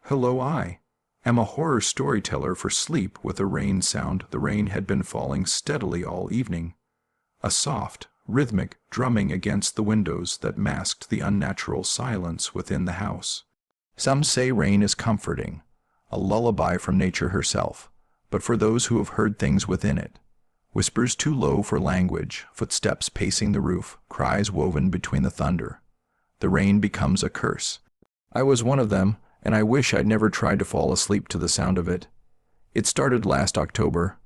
Hello, I am a horror storyteller for sleep with a rain sound. The rain had been falling steadily all evening, a soft, rhythmic drumming against the windows that masked the unnatural silence within the house. Some say rain is comforting, a lullaby from nature herself, but for those who have heard things within it, whispers too low for language, footsteps pacing the roof, cries woven between the thunder, the rain becomes a curse. I was one of them, and I wish I'd never tried to fall asleep to the sound of it. It started last October.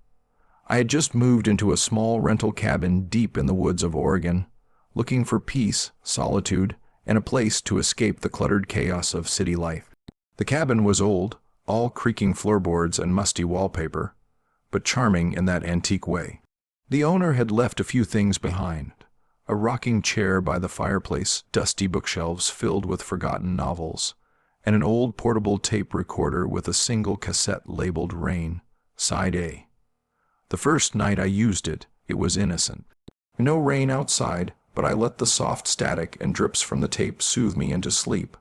I had just moved into a small rental cabin deep in the woods of Oregon, looking for peace, solitude, and a place to escape the cluttered chaos of city life. The cabin was old, all creaking floorboards and musty wallpaper, but charming in that antique way. The owner had left a few things behind: a rocking chair by the fireplace, dusty bookshelves filled with forgotten novels, and an old portable tape recorder with a single cassette labeled Rain, Side A. The first night I used it, it was innocent. No rain outside, but I let the soft static and drips from the tape soothe me into sleep.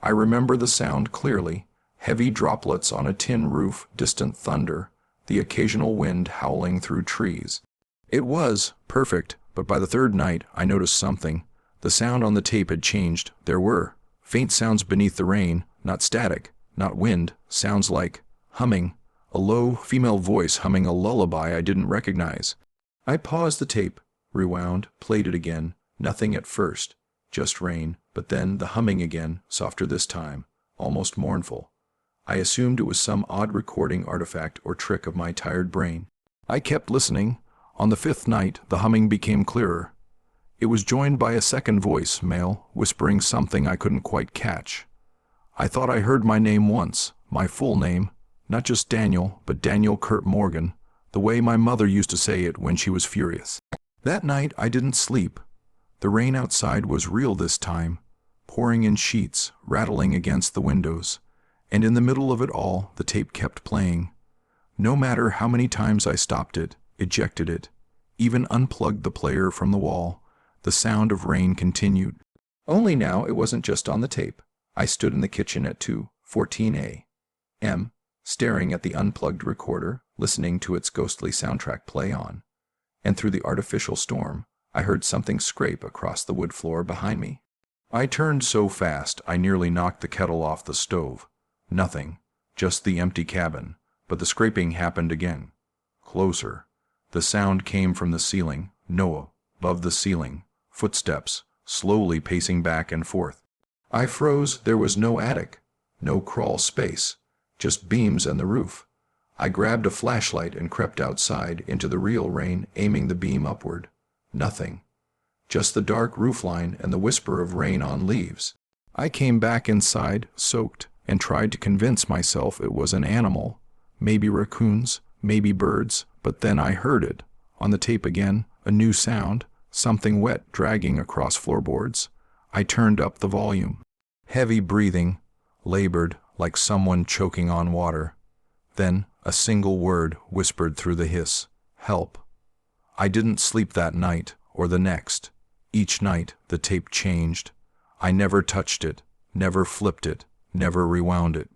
I remember the sound clearly: heavy droplets on a tin roof, distant thunder, the occasional wind howling through trees. It was perfect, but by the third night I noticed something. The sound on the tape had changed. There were faint sounds beneath the rain, not static, not wind, sounds like humming, a low female voice humming a lullaby I didn't recognize. I paused the tape, rewound, played it again. Nothing at first, just rain, but then the humming again, softer this time, almost mournful. I assumed it was some odd recording artifact or trick of my tired brain. I kept listening. On the fifth night, the humming became clearer. It was joined by a second voice, male, whispering something I couldn't quite catch. I thought I heard my name once, my full name, not just Daniel, but Daniel Kurt Morgan, the way my mother used to say it when she was furious. That night I didn't sleep. The rain outside was real this time, pouring in sheets, rattling against the windows, and in the middle of it all, the tape kept playing. No matter how many times I stopped it, ejected it, even unplugged the player from the wall, the sound of rain continued. Only now it wasn't just on the tape. I stood in the kitchen at 2:14 a.m., staring at the unplugged recorder, listening to its ghostly soundtrack play on. And through the artificial storm, I heard something scrape across the wood floor behind me. I turned so fast I nearly knocked the kettle off the stove. Nothing, just the empty cabin, but the scraping happened again. Closer. The sound came from the ceiling, above the ceiling. Footsteps, slowly pacing back and forth. I froze. There was no attic, no crawl space, just beams and the roof. I grabbed a flashlight and crept outside into the real rain, aiming the beam upward. Nothing. Just the dark roofline and the whisper of rain on leaves. I came back inside, soaked, and tried to convince myself it was an animal. Maybe raccoons, maybe birds, but then I heard it. On the tape again, a new sound. Something wet dragging across floorboards. I turned up the volume. Heavy breathing, labored, like someone choking on water. Then a single word whispered through the hiss: help. I didn't sleep that night or the next. Each night the tape changed. I never touched it, never flipped it, never rewound it.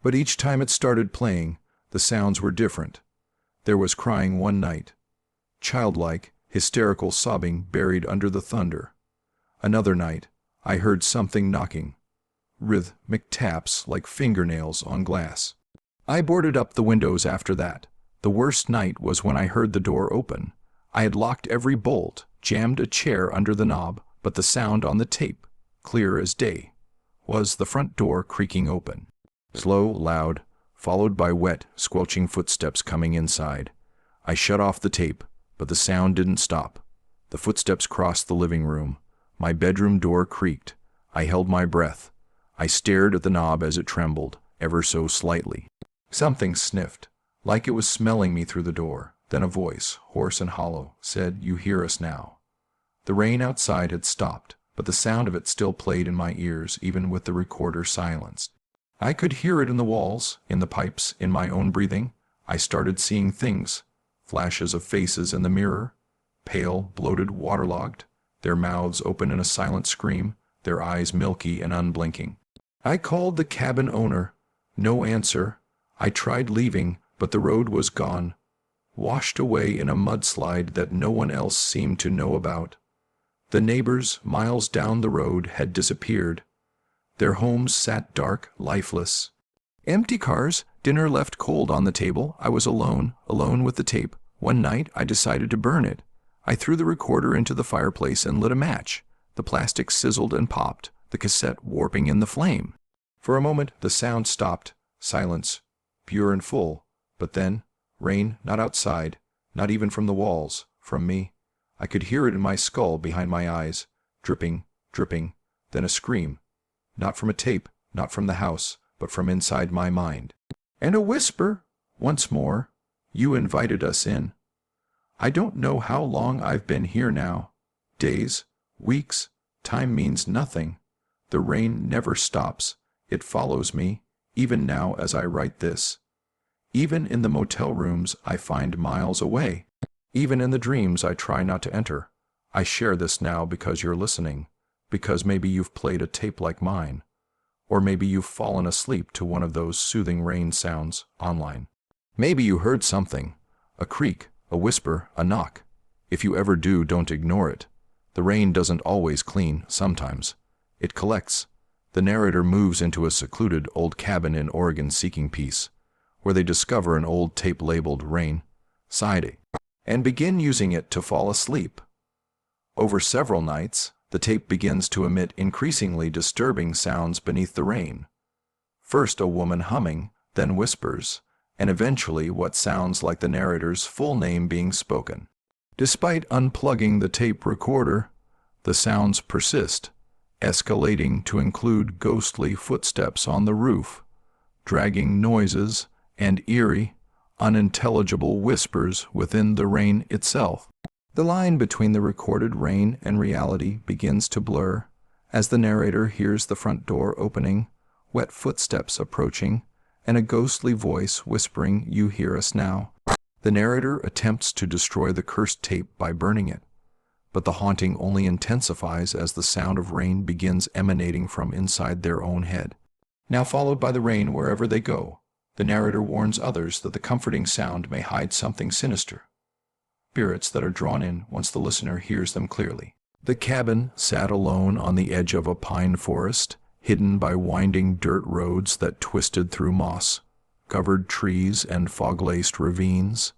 But each time it started playing, the sounds were different. There was crying one night, childlike, hysterical sobbing buried under the thunder. Another night, I heard something knocking, rhythmic taps like fingernails on glass. I boarded up the windows after that. The worst night was when I heard the door open. I had locked every bolt, jammed a chair under the knob, but the sound on the tape, clear as day, was the front door creaking open. Slow, loud, followed by wet, squelching footsteps coming inside. I shut off the tape, but the sound didn't stop. The footsteps crossed the living room. My bedroom door creaked. I held my breath. I stared at the knob as it trembled, ever so slightly. Something sniffed, like it was smelling me through the door. Then a voice, hoarse and hollow, said, "You hear us now." The rain outside had stopped, but the sound of it still played in my ears, even with the recorder silenced. I could hear it in the walls, in the pipes, in my own breathing. I started seeing things. Flashes of faces in the mirror, pale, bloated, waterlogged, their mouths open in a silent scream, their eyes milky and unblinking. I called the cabin owner, No answer. I tried leaving, but the road was gone, washed away in a mudslide that no one else seemed to know about. The neighbors, miles down the road, had disappeared. Their homes sat dark, lifeless. Empty cars, dinner left cold on the table. I was alone with the tape. One night, I decided to burn it. I threw the recorder into the fireplace and lit a match. The plastic sizzled and popped, the cassette warping in the flame. For a moment, the sound stopped. Silence, pure and full. But then, rain, not outside, not even from the walls, from me. I could hear it in my skull behind my eyes, dripping, dripping, then a scream. Not from a tape, not from the house, but from inside my mind. And a whisper, once more, "You invited us in." I don't know how long I've been here now. Days, weeks, time means nothing. The rain never stops. It follows me, even now as I write this. Even in the motel rooms I find miles away. Even in the dreams I try not to enter. I share this now because you're listening, because maybe you've played a tape like mine, or maybe you've fallen asleep to one of those soothing rain sounds online. Maybe you heard something, a creak, a whisper, a knock. If you ever do, don't ignore it. The rain doesn't always clean, sometimes. It collects. The narrator moves into a secluded old cabin in Oregon seeking peace, where they discover an old tape labeled Rain, side A, and begin using it to fall asleep. Over several nights, the tape begins to emit increasingly disturbing sounds beneath the rain. First a woman humming, then whispers, and eventually what sounds like the narrator's full name being spoken. Despite unplugging the tape recorder, the sounds persist, escalating to include ghostly footsteps on the roof, dragging noises, and eerie, unintelligible whispers within the rain itself. The line between the recorded rain and reality begins to blur as the narrator hears the front door opening, wet footsteps approaching, and a ghostly voice whispering, "You hear us now." The narrator attempts to destroy the cursed tape by burning it, but the haunting only intensifies as the sound of rain begins emanating from inside their own head. Now followed by the rain wherever they go, the narrator warns others that the comforting sound may hide something sinister. Spirits that are drawn in once the listener hears them clearly. The cabin sat alone on the edge of a pine forest, hidden by winding dirt roads that twisted through moss-covered trees and fog-laced ravines.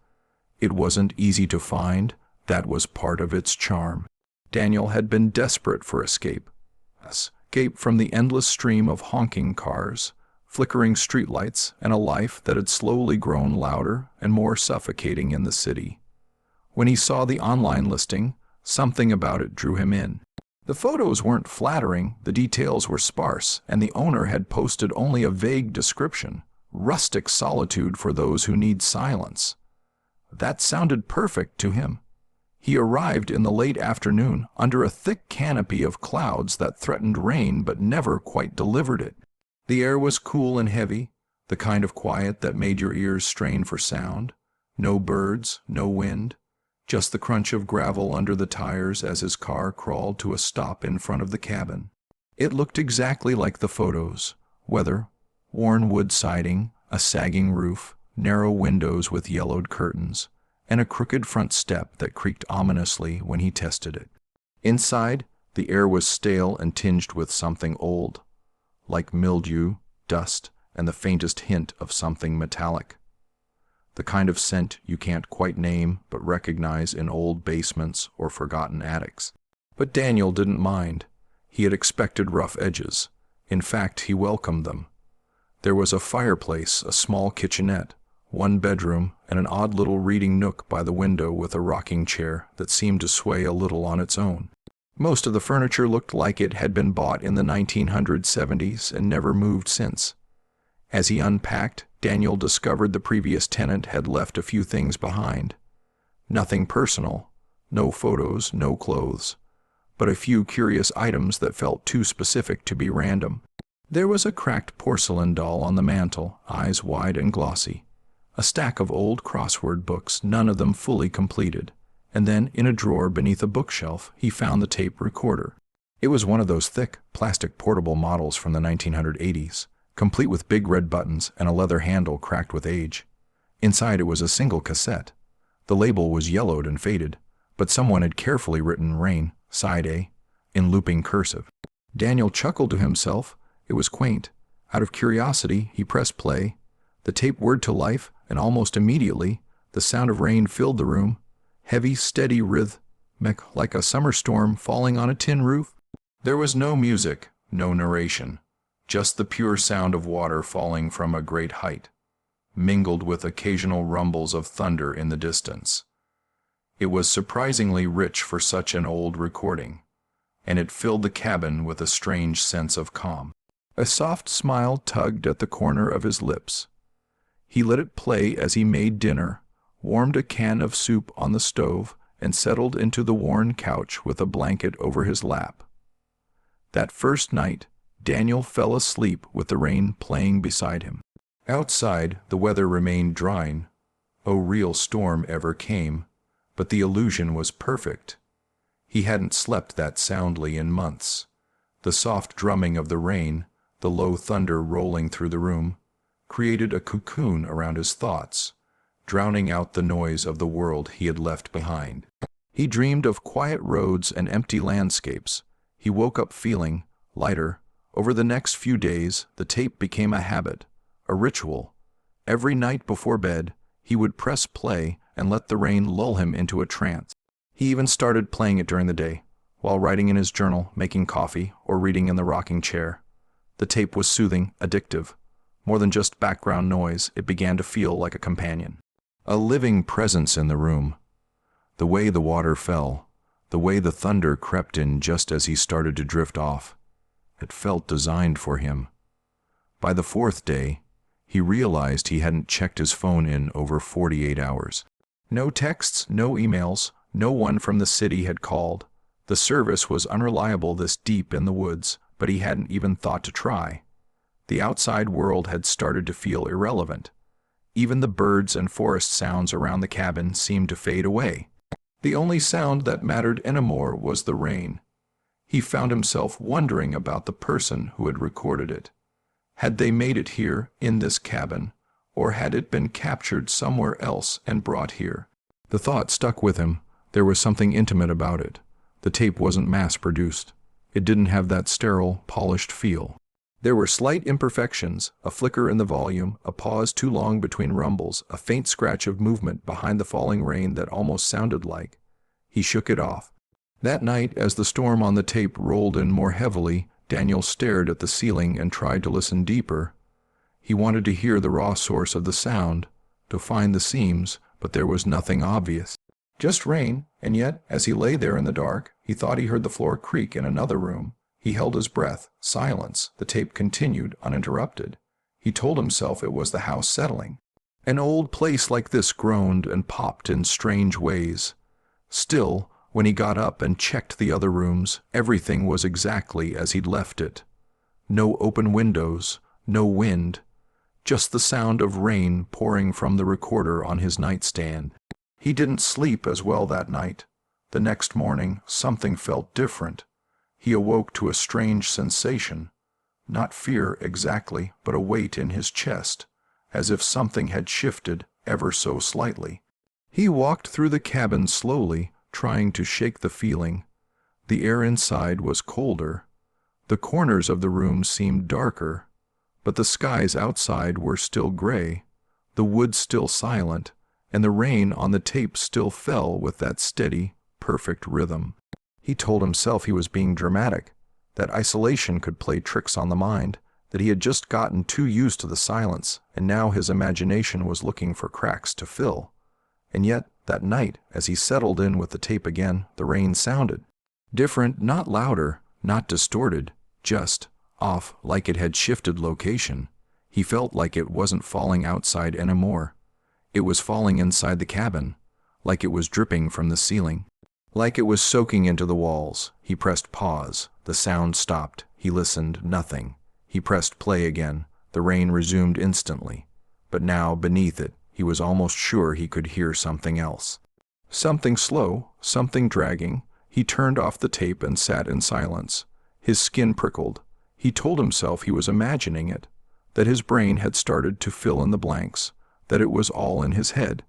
It wasn't easy to find. That was part of its charm. Daniel had been desperate for escape. Escape from the endless stream of honking cars, flickering streetlights, and a life that had slowly grown louder and more suffocating in the city. When he saw the online listing, something about it drew him in. The photos weren't flattering, the details were sparse, and the owner had posted only a vague description, rustic solitude for those who need silence. That sounded perfect to him. He arrived in the late afternoon under a thick canopy of clouds that threatened rain but never quite delivered it. The air was cool and heavy, the kind of quiet that made your ears strain for sound. No birds, no wind, just the crunch of gravel under the tires as his car crawled to a stop in front of the cabin. It looked exactly like the photos. Weather, worn wood siding, a sagging roof, narrow windows with yellowed curtains, and a crooked front step that creaked ominously when he tested it. Inside, the air was stale and tinged with something old, like mildew, dust, and the faintest hint of something metallic. The kind of scent you can't quite name but recognize in old basements or forgotten attics. But Daniel didn't mind. He had expected rough edges. In fact, he welcomed them. There was a fireplace, a small kitchenette, one bedroom, and an odd little reading nook by the window with a rocking chair that seemed to sway a little on its own. Most of the furniture looked like it had been bought in the 1970s and never moved since. As he unpacked, Daniel discovered the previous tenant had left a few things behind. Nothing personal, no photos, no clothes, but a few curious items that felt too specific to be random. There was a cracked porcelain doll on the mantel, eyes wide and glossy. A stack of old crossword books, none of them fully completed. And then, in a drawer beneath a bookshelf, he found the tape recorder. It was one of those thick, plastic portable models from the 1980s, complete with big red buttons and a leather handle cracked with age. Inside it was a single cassette. The label was yellowed and faded, but someone had carefully written Rain, Side A, in looping cursive. Daniel chuckled to himself. It was quaint. Out of curiosity, he pressed play. The tape whirred to life, and almost immediately, the sound of rain filled the room. Heavy, steady rhythmic, like a summer storm falling on a tin roof. There was no music, no narration, just the pure sound of water falling from a great height, mingled with occasional rumbles of thunder in the distance. It was surprisingly rich for such an old recording, and it filled the cabin with a strange sense of calm. A soft smile tugged at the corner of his lips. He let it play as he made dinner, warmed a can of soup on the stove, and settled into the worn couch with a blanket over his lap. That first night, Daniel fell asleep with the rain playing beside him. Outside, the weather remained drying. No real storm ever came, but the illusion was perfect. He hadn't slept that soundly in months. The soft drumming of the rain, the low thunder rolling through the room, created a cocoon around his thoughts, drowning out the noise of the world he had left behind. He dreamed of quiet roads and empty landscapes. He woke up feeling lighter. Over the next few days, the tape became a habit, a ritual. Every night before bed, he would press play and let the rain lull him into a trance. He even started playing it during the day, while writing in his journal, making coffee, or reading in the rocking chair. The tape was soothing, addictive. More than just background noise, it began to feel like a companion. A living presence in the room. The way the water fell, the way the thunder crept in just as he started to drift off. It felt designed for him. By the fourth day, he realized he hadn't checked his phone in over 48 hours. No texts, no emails, no one from the city had called. The service was unreliable this deep in the woods, but he hadn't even thought to try. The outside world had started to feel irrelevant. Even the birds and forest sounds around the cabin seemed to fade away. The only sound that mattered anymore was the rain. He found himself wondering about the person who had recorded it. Had they made it here, in this cabin, or had it been captured somewhere else and brought here? The thought stuck with him. There was something intimate about it. The tape wasn't mass-produced. It didn't have that sterile, polished feel. There were slight imperfections, a flicker in the volume, a pause too long between rumbles, a faint scratch of movement behind the falling rain that almost sounded like. He shook it off. That night, as the storm on the tape rolled in more heavily, Daniel stared at the ceiling and tried to listen deeper. He wanted to hear the raw source of the sound, to find the seams, but there was nothing obvious. Just rain, and yet, as he lay there in the dark, he thought he heard the floor creak in another room. He held his breath. Silence. The tape continued, uninterrupted. He told himself it was the house settling. An old place like this groaned and popped in strange ways. Still, when he got up and checked the other rooms, everything was exactly as he'd left it. No open windows, no wind, just the sound of rain pouring from the recorder on his nightstand. He didn't sleep as well that night. The next morning, something felt different. He awoke to a strange sensation, not fear exactly, but a weight in his chest, as if something had shifted ever so slightly. He walked through the cabin slowly, trying to shake the feeling. The air inside was colder. The corners of the room seemed darker, but the skies outside were still gray, the woods still silent, and the rain on the tape still fell with that steady, perfect rhythm. He told himself he was being dramatic, that isolation could play tricks on the mind, that he had just gotten too used to the silence, and now his imagination was looking for cracks to fill. And yet, that night, as he settled in with the tape again, the rain sounded. Different, not louder, not distorted, just off, like it had shifted location. He felt like it wasn't falling outside anymore. It was falling inside the cabin, like it was dripping from the ceiling. Like it was soaking into the walls. He pressed pause. The sound stopped. He listened. Nothing. He pressed play again. The rain resumed instantly. But now, beneath it, he was almost sure he could hear something else. Something slow, something dragging. He turned off the tape and sat in silence. His skin prickled. He told himself he was imagining it. that his brain had started to fill in the blanks, that it was all in his head.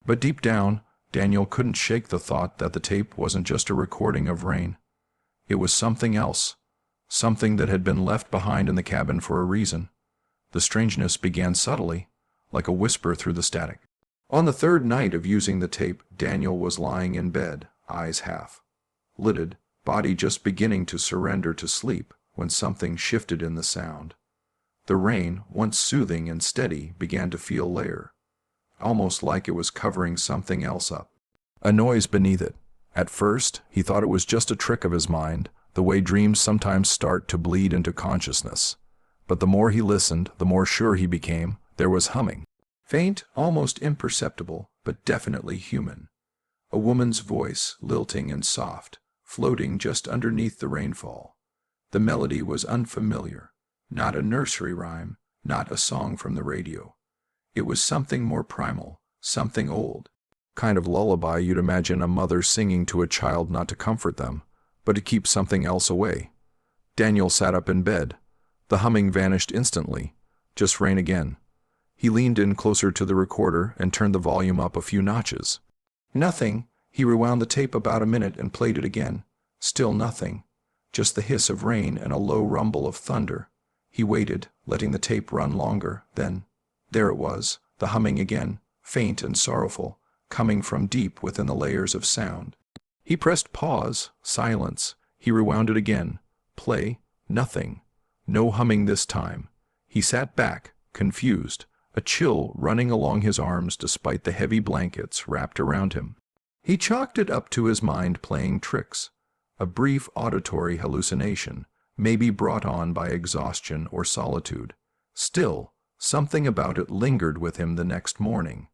But deep down, Daniel couldn't shake the thought that the tape wasn't just a recording of rain. It was something else, something that had been left behind in the cabin for a reason. The strangeness began subtly, like a whisper through the static. On the third night of using the tape, Daniel was lying in bed, eyes half lidded, body just beginning to surrender to sleep, when something shifted in the sound. The rain, once soothing and steady, began to feel layer, almost like it was covering something else up. A noise beneath it. At first, he thought it was just a trick of his mind, the way dreams sometimes start to bleed into consciousness. But the more he listened, the more sure he became there was humming. Faint, almost imperceptible, but definitely human. A woman's voice, lilting and soft, floating just underneath the rainfall. The melody was unfamiliar, not a nursery rhyme, not a song from the radio. It was something more primal, something old. Kind of lullaby you'd imagine a mother singing to a child not to comfort them, but to keep something else away. Daniel sat up in bed. The humming vanished instantly. Just rain again. He leaned in closer to the recorder and turned the volume up a few notches. Nothing. He rewound the tape about a minute and played it again. Still nothing. Just the hiss of rain and a low rumble of thunder. He waited, letting the tape run longer. Then, there it was, the humming again, faint and sorrowful, coming from deep within the layers of sound. He pressed pause, silence. He rewound it again. Play, nothing. No humming this time. He sat back, confused, a chill running along his arms despite the heavy blankets wrapped around him. He chalked it up to his mind playing tricks, a brief auditory hallucination, maybe brought on by exhaustion or solitude. Still, something about it lingered with him the next morning.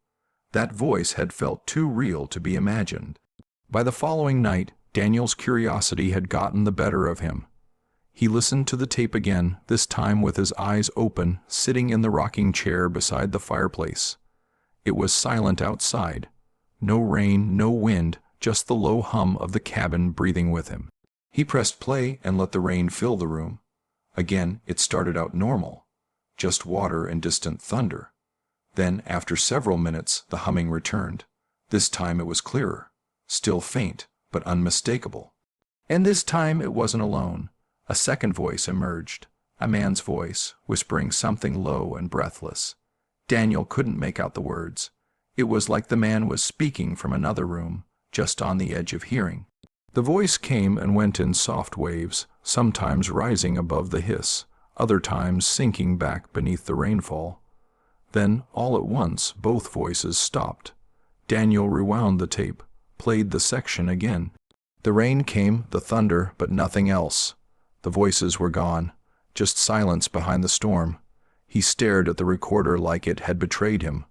That voice had felt too real to be imagined. By the following night, Daniel's curiosity had gotten the better of him. He listened to the tape again, this time with his eyes open, sitting in the rocking chair beside the fireplace. It was silent outside. No rain, no wind, just the low hum of the cabin breathing with him. He pressed play and let the rain fill the room. Again, it started out normal, just water and distant thunder. Then, after several minutes, the humming returned. This time it was clearer, still faint, but unmistakable. And this time it wasn't alone. A second voice emerged, a man's voice, whispering something low and breathless. Daniel couldn't make out the words. It was like the man was speaking from another room, just on the edge of hearing. The voice came and went in soft waves, sometimes rising above the hiss, other times sinking back beneath the rainfall. Then, all at once, both voices stopped. Daniel rewound the tape, played the section again. The rain came, the thunder, but nothing else. The voices were gone, just silence behind the storm. He stared at the recorder like it had betrayed him.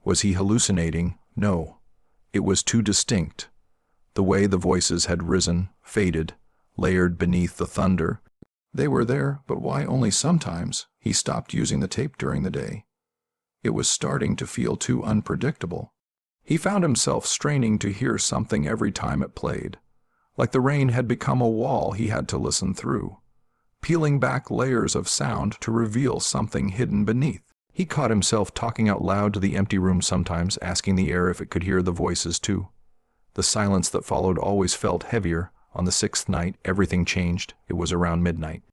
Was he hallucinating? No. It was too distinct. The way the voices had risen, faded, layered beneath the thunder. They were there, but why only sometimes? He stopped using the tape during the day. It was starting to feel too unpredictable. He found himself straining to hear something every time it played, like the rain had become a wall he had to listen through, peeling back layers of sound to reveal something hidden beneath. He caught himself talking out loud to the empty room sometimes, asking the air if it could hear the voices too. The silence that followed always felt heavier. On the sixth night, everything changed. It was around midnight.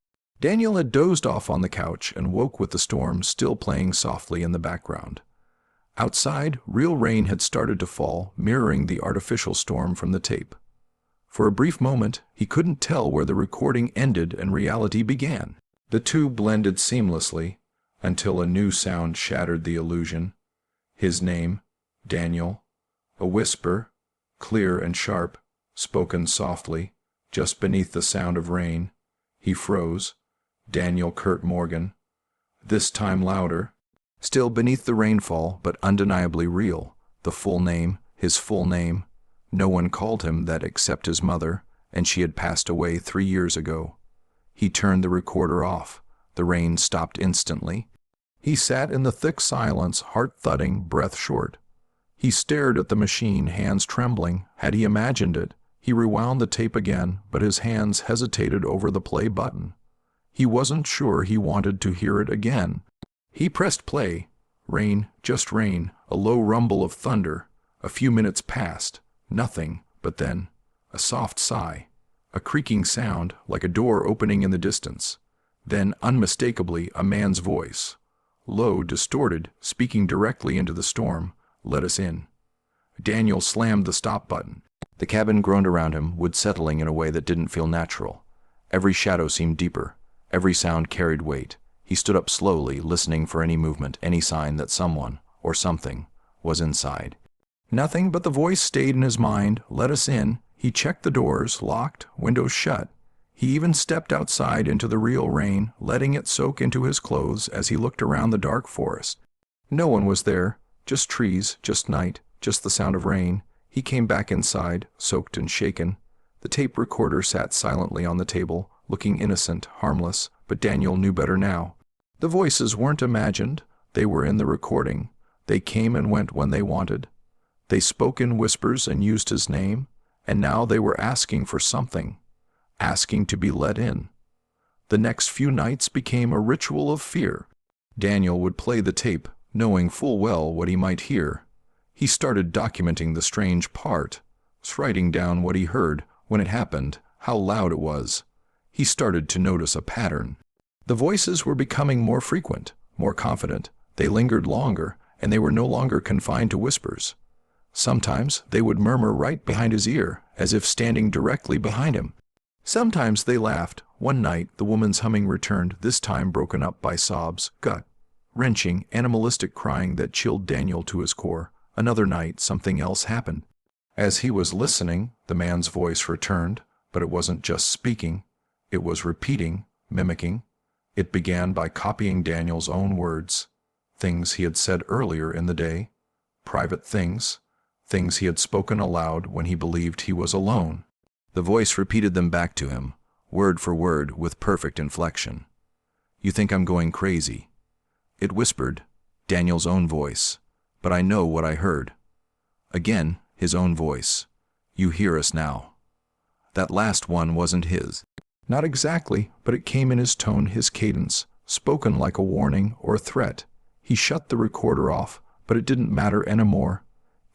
Daniel had dozed off on the couch and woke with the storm still playing softly in the background. Outside, real rain had started to fall, mirroring the artificial storm from the tape. For a brief moment, he couldn't tell where the recording ended and reality began. The two blended seamlessly, until a new sound shattered the illusion. His name, Daniel. A whisper, clear and sharp, spoken softly, just beneath the sound of rain. He froze. Daniel Kurt Morgan. This time louder. Still beneath the rainfall, but undeniably real. The full name, his full name. No one called him that except his mother, and she had passed away 3 years ago. He turned the recorder off. The rain stopped instantly. He sat in the thick silence, heart thudding, breath short. He stared at the machine, hands trembling. Had he imagined it? He rewound the tape again, but his hands hesitated over the play button. He wasn't sure he wanted to hear it again. He pressed play. Rain, just rain, a low rumble of thunder. A few minutes passed. Nothing, but then a soft sigh, a creaking sound like a door opening in the distance. Then, unmistakably, a man's voice, low, distorted, speaking directly into the storm. "Let us in." Daniel slammed the stop button. The cabin groaned around him, wood settling in a way that didn't feel natural. Every shadow seemed deeper. Every sound carried weight. He stood up slowly, listening for any movement, any sign that someone, or something, was inside. Nothing, but the voice stayed in his mind. Let us in. He checked the doors, locked, windows shut. He even stepped outside into the real rain, letting it soak into his clothes as he looked around the dark forest. No one was there, just trees, just night, just the sound of rain. He came back inside, soaked and shaken. The tape recorder sat silently on the table, looking innocent, harmless, but Daniel knew better now. The voices weren't imagined. They were in the recording. They came and went when they wanted. They spoke in whispers and used his name, and now they were asking for something, asking to be let in. The next few nights became a ritual of fear. Daniel would play the tape, knowing full well what he might hear. He started documenting the strange part, writing down what he heard, when it happened, how loud it was. He started to notice a pattern. The voices were becoming more frequent, more confident. They lingered longer, and they were no longer confined to whispers. Sometimes they would murmur right behind his ear, as if standing directly behind him. Sometimes they laughed. One night the woman's humming returned, this time broken up by sobs, gut-wrenching, animalistic crying that chilled Daniel to his core. Another night something else happened. As he was listening, the man's voice returned, but it wasn't just speaking. It was repeating, mimicking. It began by copying Daniel's own words, things he had said earlier in the day, private things he had spoken aloud when he believed he was alone. The voice repeated them back to him, word for word, with perfect inflection. "You think I'm going crazy," it whispered, Daniel's own voice, "but I know what I heard." Again, his own voice, "You hear us now." That last one wasn't his. Not exactly, but it came in his tone, his cadence, spoken like a warning or a threat. He shut the recorder off, but it didn't matter anymore.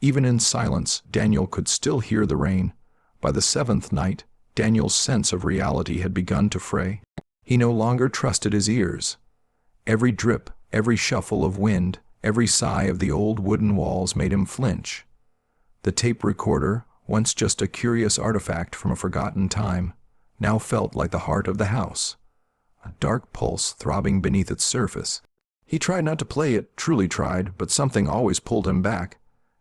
Even in silence, Daniel could still hear the rain. By the seventh night, Daniel's sense of reality had begun to fray. He no longer trusted his ears. Every drip, every shuffle of wind, every sigh of the old wooden walls made him flinch. The tape recorder, once just a curious artifact from a forgotten time, now felt like the heart of the house, a dark pulse throbbing beneath its surface. He tried not to play it, truly tried, but something always pulled him back.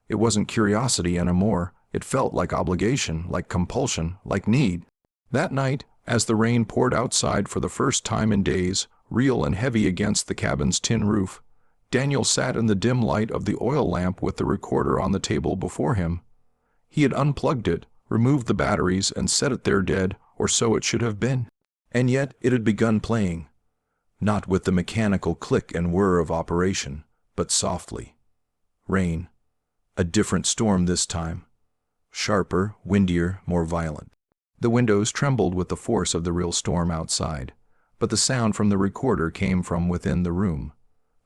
It wasn't curiosity anymore. It felt like obligation, like compulsion, like need. That night, as the rain poured outside for the first time in days, real and heavy against the cabin's tin roof, Daniel sat in the dim light of the oil lamp with the recorder on the table before him. He had unplugged it, removed the batteries, and set it there dead, or so it should have been. And yet it had begun playing. Not with the mechanical click and whir of operation, but softly. Rain. A different storm this time. Sharper, windier, more violent. The windows trembled with the force of the real storm outside, but the sound from the recorder came from within the room.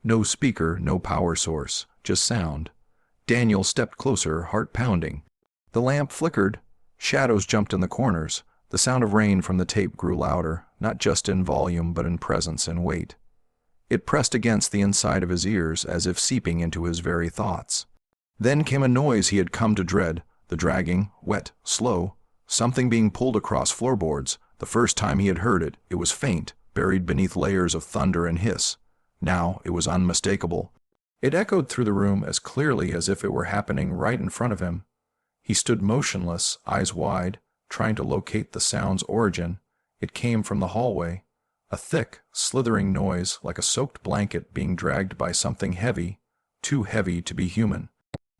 No speaker, no power source, just sound. Daniel stepped closer, heart pounding. The lamp flickered. Shadows jumped in the corners. The sound of rain from the tape grew louder, not just in volume but in presence and weight. It pressed against the inside of his ears as if seeping into his very thoughts. Then came a noise he had come to dread, the dragging, wet, slow, something being pulled across floorboards. The first time he had heard it, it was faint, buried beneath layers of thunder and hiss. Now it was unmistakable. It echoed through the room as clearly as if it were happening right in front of him. He stood motionless, eyes wide, trying to locate the sound's origin. It came from the hallway, a thick, slithering noise like a soaked blanket being dragged by something heavy, too heavy to be human.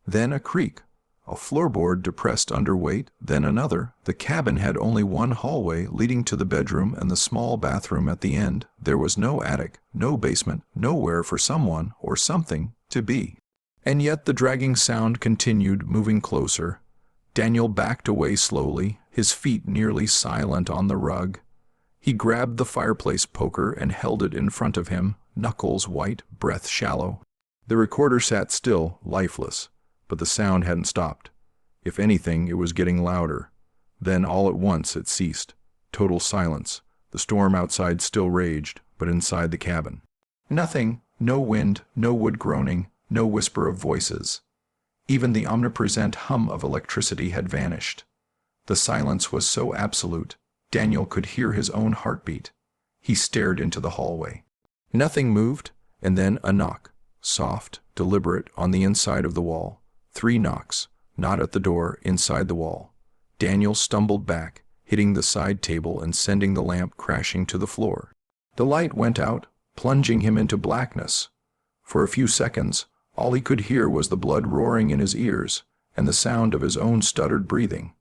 Then a creak, a floorboard depressed under weight, then another. The cabin had only one hallway leading to the bedroom and the small bathroom at the end. There was no attic, no basement, nowhere for someone or something to be. And yet the dragging sound continued, moving closer. Daniel backed away slowly, his feet nearly silent on the rug. He grabbed the fireplace poker and held it in front of him, knuckles white, breath shallow. The recorder sat still, lifeless, but the sound hadn't stopped. If anything, it was getting louder. Then all at once it ceased. Total silence. The storm outside still raged, but inside the cabin. Nothing, no wind, no wood groaning, no whisper of voices. Even the omnipresent hum of electricity had vanished. The silence was so absolute, Daniel could hear his own heartbeat. He stared into the hallway. Nothing moved, and then a knock, soft, deliberate, on the inside of the wall. 3 knocks, not at the door, inside the wall. Daniel stumbled back, hitting the side table and sending the lamp crashing to the floor. The light went out, plunging him into blackness. For a few seconds, all he could hear was the blood roaring in his ears and the sound of his own stuttered breathing.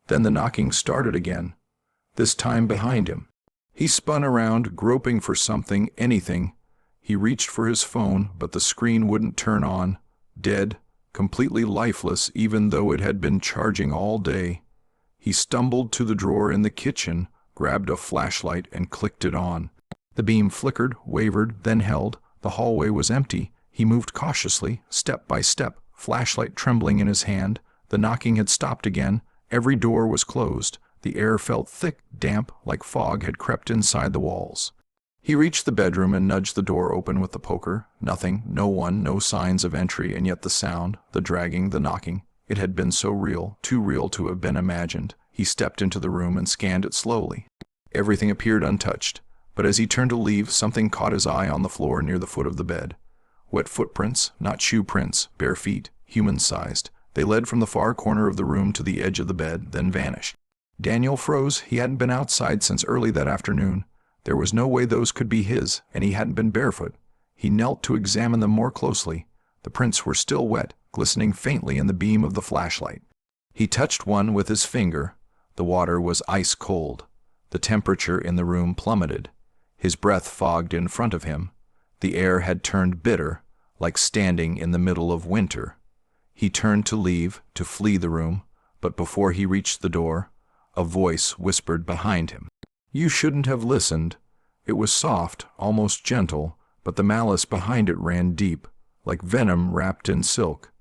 Then the knocking started again, this time behind him. He spun around, groping for something, anything. He reached for his phone, but the screen wouldn't turn on. Dead, completely lifeless, even though it had been charging all day. He stumbled to the drawer in the kitchen, grabbed a flashlight, and clicked it on. The beam flickered, wavered, then held. The hallway was empty. He moved cautiously, step by step, flashlight trembling in his hand. The knocking had stopped again. Every door was closed. The air felt thick, damp, like fog had crept inside the walls. He reached the bedroom and nudged the door open with the poker. Nothing, no one, no signs of entry, and yet the sound, the dragging, the knocking. It had been so real, too real to have been imagined. He stepped into the room and scanned it slowly. Everything appeared untouched, but as he turned to leave, something caught his eye on the floor near the foot of the bed. Wet footprints, not shoe prints, bare feet, human-sized. They led from the far corner of the room to the edge of the bed, then vanished. Daniel froze. He hadn't been outside since early that afternoon. There was no way those could be his, and he hadn't been barefoot. He knelt to examine them more closely. The prints were still wet, glistening faintly in the beam of the flashlight. He touched one with his finger. The water was ice cold. The temperature in the room plummeted. His breath fogged in front of him. The air had turned bitter, like standing in the middle of winter. He turned to leave, to flee the room, but before he reached the door, a voice whispered behind him. You shouldn't have listened. It was soft, almost gentle, but the malice behind it ran deep, like venom wrapped in silk.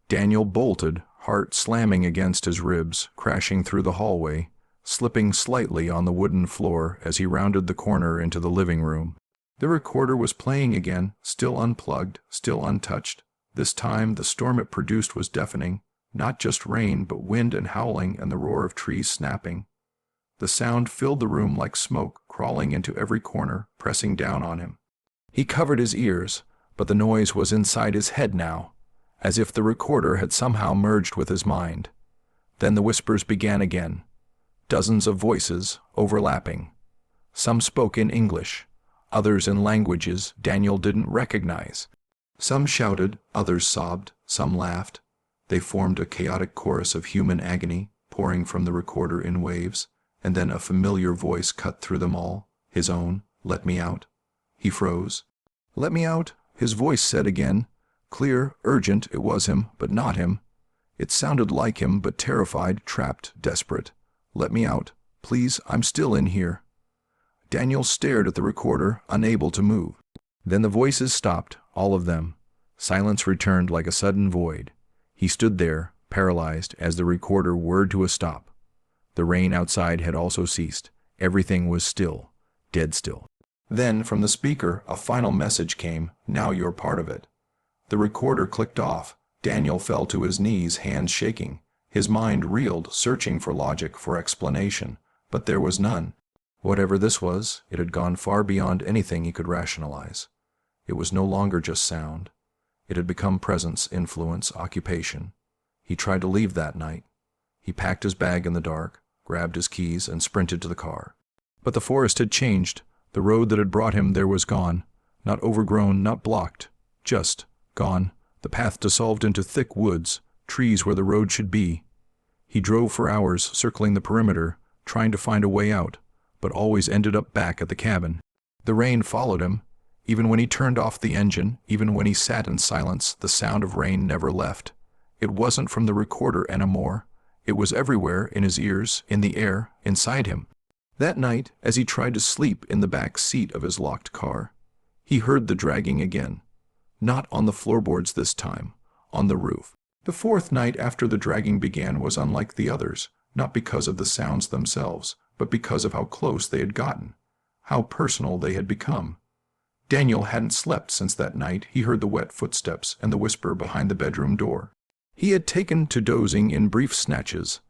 Daniel bolted, heart slamming against his ribs, crashing through the hallway, slipping slightly on the wooden floor as he rounded the corner into the living room. The recorder was playing again, still unplugged, still untouched. This time the storm it produced was deafening, not just rain, but wind and howling and the roar of trees snapping. The sound filled the room like smoke, crawling into every corner, pressing down on him. He covered his ears, but the noise was inside his head now, as if the recorder had somehow merged with his mind. Then the whispers began again. Dozens of voices, overlapping. Some spoke in English, others in languages Daniel didn't recognize. Some shouted, others sobbed, some laughed. They formed a chaotic chorus of human agony, pouring from the recorder in waves, and then a familiar voice cut through them all, his own. Let me out. He froze. Let me out, his voice said again. Clear, urgent, it was him, but not him. It sounded like him, but terrified, trapped, desperate. Let me out. Please, I'm still in here. Daniel stared at the recorder, unable to move. Then the voices stopped, all of them. Silence returned like a sudden void. He stood there, paralyzed, as the recorder whirred to a stop. The rain outside had also ceased. Everything was still, dead still. Then, from the speaker, a final message came. Now you're part of it. The recorder clicked off. Daniel fell to his knees, hands shaking. His mind reeled, searching for logic, for explanation. But there was none. Whatever this was, it had gone far beyond anything he could rationalize. It was no longer just sound. It had become presence, influence, occupation. He tried to leave that night. He packed his bag in the dark, grabbed his keys, and sprinted to the car. But the forest had changed. The road that had brought him there was gone. Not overgrown, not blocked. Just gone. The path dissolved into thick woods, trees where the road should be. He drove for hours, circling the perimeter, trying to find a way out, but always ended up back at the cabin. The rain followed him. Even when he turned off the engine, even when he sat in silence, the sound of rain never left. It wasn't from the recorder anymore. It was everywhere, in his ears, in the air, inside him. That night, as he tried to sleep in the back seat of his locked car, He heard the dragging again. Not on the floorboards this time, on the roof. The fourth night after the dragging began was unlike the others, not because of the sounds themselves, but because of how close they had gotten, how personal they had become. Daniel hadn't slept since that night he heard the wet footsteps and the whisper behind the bedroom door. He had taken to dozing in brief snatches,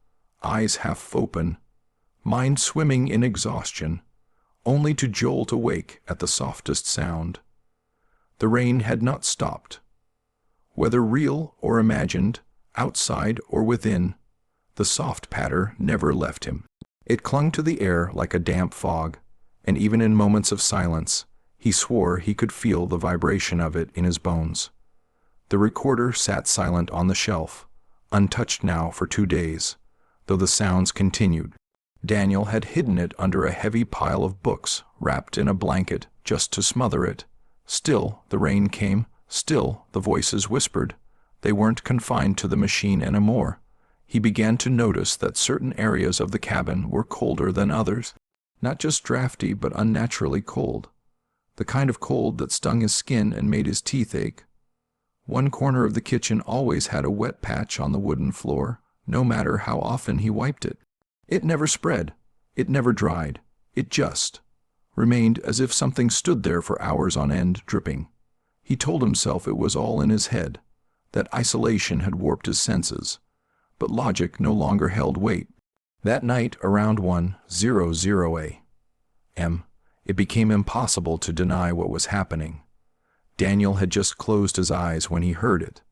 eyes half open, mind swimming in exhaustion, only to jolt awake at the softest sound. The rain had not stopped. Whether real or imagined, outside or within, the soft patter never left him. It clung to the air like a damp fog, and even in moments of silence, he swore he could feel the vibration of it in his bones. The recorder sat silent on the shelf, untouched now for 2 days, though the sounds continued. Daniel had hidden it under a heavy pile of books, wrapped in a blanket, just to smother it. Still the rain came, still the voices whispered. They weren't confined to the machine anymore. He began to notice that certain areas of the cabin were colder than others. Not just drafty, but unnaturally cold. The kind of cold that stung his skin and made his teeth ache. One corner of the kitchen always had a wet patch on the wooden floor, no matter how often he wiped it. It never spread. It never dried. It just remained as if something stood there for hours on end, dripping. He told himself it was all in his head, that isolation had warped his senses. But logic no longer held weight. That night, around 1:00 a.m., it became impossible to deny what was happening. Daniel had just closed his eyes when he heard it,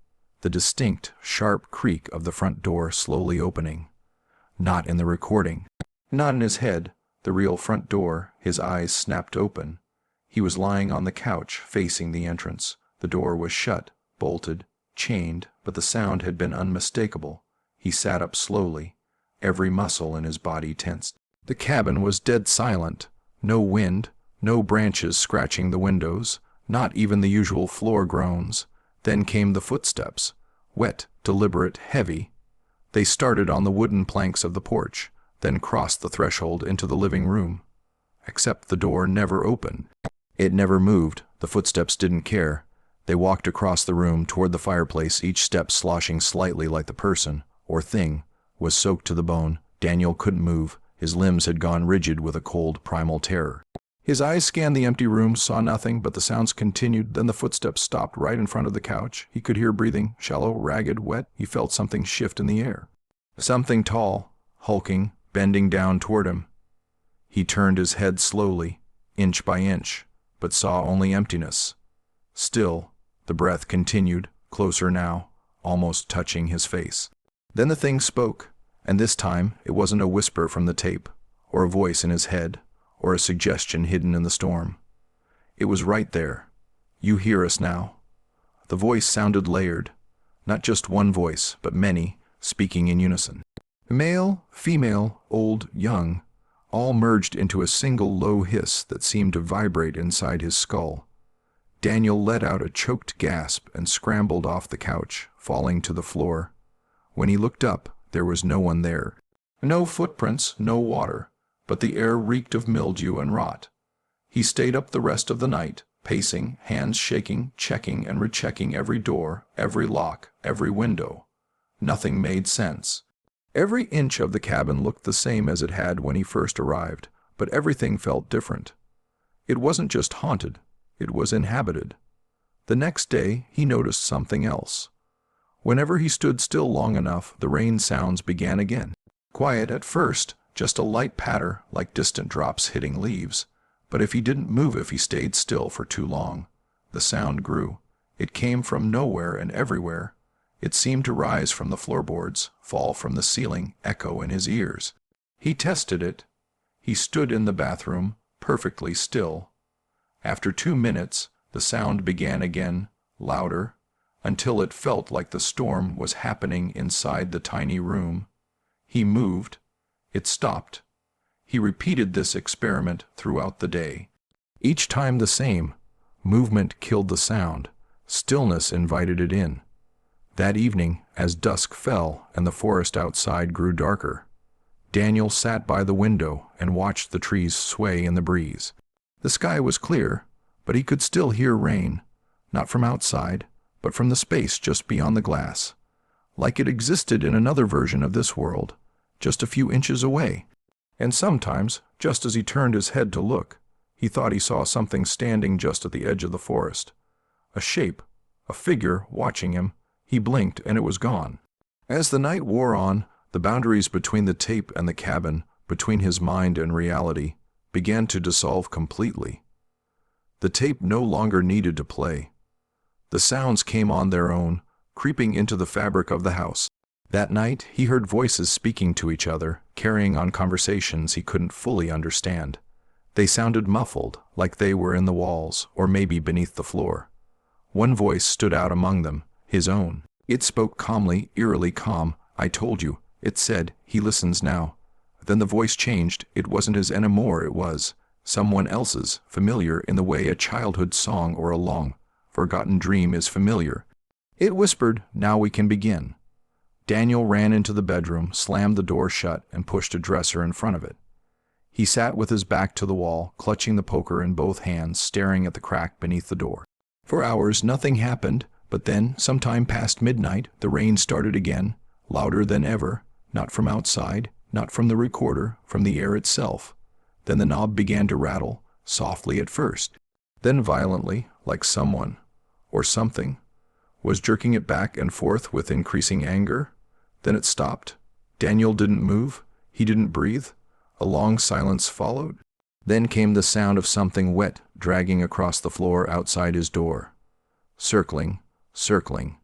the distinct, sharp creak of the front door slowly opening. Not in the recording. Not in his head, the real front door. His eyes snapped open. He was lying on the couch, facing the entrance. The door was shut, bolted, chained, but the sound had been unmistakable. He sat up slowly, every muscle in his body tensed. The cabin was dead silent. No wind, no branches scratching the windows, not even the usual floor groans. Then came the footsteps, wet, deliberate, heavy. They started on the wooden planks of the porch, then crossed the threshold into the living room. Except the door never opened. It never moved. The footsteps didn't care. They walked across the room toward the fireplace, each step sloshing slightly like the person, or thing, was soaked to the bone. Daniel couldn't move. His limbs had gone rigid with a cold, primal terror. His eyes scanned the empty room, saw nothing, but the sounds continued. Then the footsteps stopped right in front of the couch. He could hear breathing, shallow, ragged, wet. He felt something shift in the air. Something tall, hulking, bending down toward him. He turned his head slowly, inch by inch, but saw only emptiness. Still, the breath continued, closer now, almost touching his face. Then the thing spoke, and this time it wasn't a whisper from the tape, or a voice in his head, or a suggestion hidden in the storm. It was right there. "You hear us now." The voice sounded layered, not just one voice, but many, speaking in unison. Male, female, old, young, all merged into a single low hiss that seemed to vibrate inside his skull. Daniel let out a choked gasp and scrambled off the couch, falling to the floor. When he looked up, there was no one there. No footprints, no water, but the air reeked of mildew and rot. He stayed up the rest of the night, pacing, hands shaking, checking and rechecking every door, every lock, every window. Nothing made sense. Every inch of the cabin looked the same as it had when he first arrived, but everything felt different. It wasn't just haunted, it was inhabited. The next day, he noticed something else. Whenever he stood still long enough, the rain sounds began again. Quiet at first, just a light patter like distant drops hitting leaves. But if he didn't move, if he stayed still for too long, the sound grew. It came from nowhere and everywhere. It seemed to rise from the floorboards, fall from the ceiling, echo in his ears. He tested it. He stood in the bathroom, perfectly still. After 2 minutes, the sound began again, louder, until it felt like the storm was happening inside the tiny room. He moved. It stopped. He repeated this experiment throughout the day. Each time the same. Movement killed the sound. Stillness invited it in. That evening, as dusk fell and the forest outside grew darker, Daniel sat by the window and watched the trees sway in the breeze. The sky was clear, but he could still hear rain, not from outside, but from the space just beyond the glass, like it existed in another version of this world, just a few inches away. And sometimes, just as he turned his head to look, he thought he saw something standing just at the edge of the forest. A shape, a figure watching him. He blinked and it was gone. As the night wore on, the boundaries between the tape and the cabin, between his mind and reality, began to dissolve completely. The tape no longer needed to play. The sounds came on their own, creeping into the fabric of the house. That night, he heard voices speaking to each other, carrying on conversations he couldn't fully understand. They sounded muffled, like they were in the walls, or maybe beneath the floor. One voice stood out among them, his own. It spoke calmly, eerily calm. "I told you," it said. "He listens now." Then the voice changed. It wasn't his anymore, it was someone else's, familiar in the way a childhood song or a long, forgotten dream is familiar. It whispered, "Now we can begin." Daniel ran into the bedroom, slammed the door shut, and pushed a dresser in front of it. He sat with his back to the wall, clutching the poker in both hands, staring at the crack beneath the door. For hours nothing happened, but then, sometime past midnight, the rain started again, louder than ever, not from outside, not from the recorder, from the air itself. Then the knob began to rattle, softly at first, then violently, like someone, or something, was jerking it back and forth with increasing anger. Then it stopped. Daniel didn't move. He didn't breathe. A long silence followed. Then came the sound of something wet dragging across the floor outside his door. Circling, circling,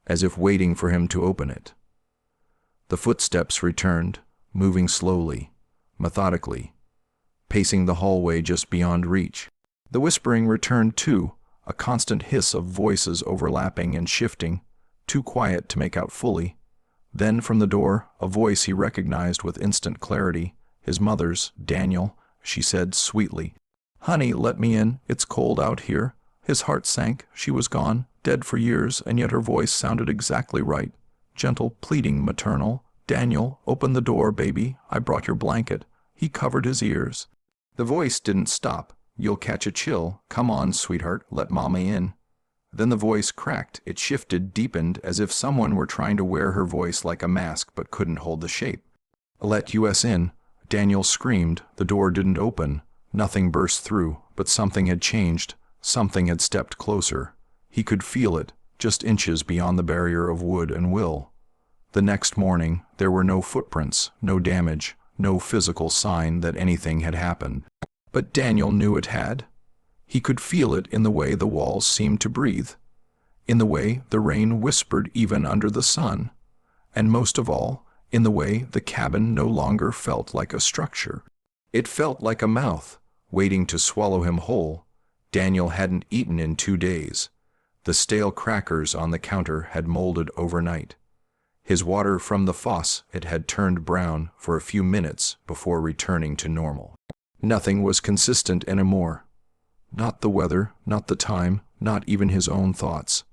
as if waiting for him to open it. The footsteps returned, moving slowly, methodically, pacing the hallway just beyond reach. The whispering returned too, a constant hiss of voices overlapping and shifting, too quiet to make out fully. Then from the door, a voice he recognized with instant clarity, his mother's. "Daniel," she said sweetly. "Honey, let me in. It's cold out here." His heart sank. She was gone, dead for years, and yet her voice sounded exactly right. Gentle, pleading, maternal. "Daniel, open the door, baby. I brought your blanket." He covered his ears. The voice didn't stop. "You'll catch a chill. Come on, sweetheart, let Mama in." Then the voice cracked. It shifted, deepened, as if someone were trying to wear her voice like a mask but couldn't hold the shape. "Let us in." Daniel screamed. The door didn't open. Nothing burst through, but something had changed. Something had stepped closer. He could feel it, just inches beyond the barrier of wood and will. The next morning, there were no footprints, no damage, no physical sign that anything had happened. But Daniel knew it had. He could feel it in the way the walls seemed to breathe, in the way the rain whispered even under the sun, and most of all, in the way the cabin no longer felt like a structure. It felt like a mouth, waiting to swallow him whole. Daniel hadn't eaten in 2 days. The stale crackers on the counter had molded overnight. His water from the faucet had turned brown for a few minutes before returning to normal. Nothing was consistent anymore. Not the weather, not the time, not even his own thoughts.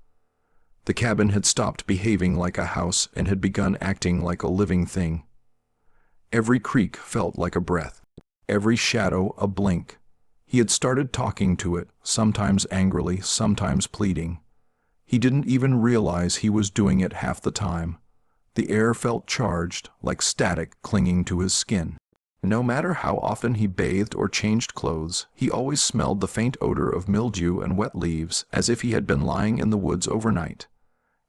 The cabin had stopped behaving like a house and had begun acting like a living thing. Every creak felt like a breath, every shadow a blink. He had started talking to it, sometimes angrily, sometimes pleading. He didn't even realize he was doing it half the time. The air felt charged, like static clinging to his skin. No matter how often he bathed or changed clothes, he always smelled the faint odor of mildew and wet leaves, as if he had been lying in the woods overnight.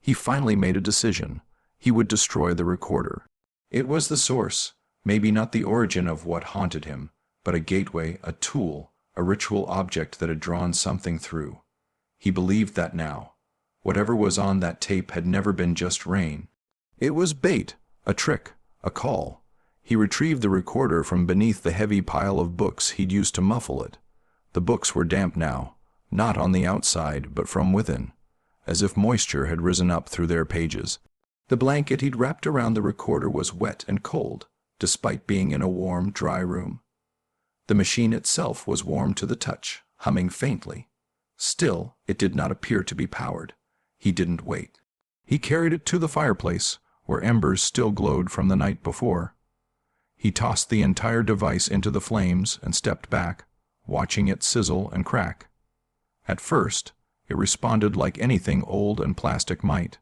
He finally made a decision. He would destroy the recorder. It was the source, maybe not the origin of what haunted him, but a gateway, a tool, a ritual object that had drawn something through. He believed that now. Whatever was on that tape had never been just rain. It was bait, a trick, a call. He retrieved the recorder from beneath the heavy pile of books he'd used to muffle it. The books were damp now, not on the outside, but from within, as if moisture had risen up through their pages. The blanket he'd wrapped around the recorder was wet and cold, despite being in a warm, dry room. The machine itself was warm to the touch, humming faintly. Still, it did not appear to be powered. He didn't wait. He carried it to the fireplace, where embers still glowed from the night before. He tossed the entire device into the flames and stepped back, watching it sizzle and crack. At first, it responded like anything old and plastic might.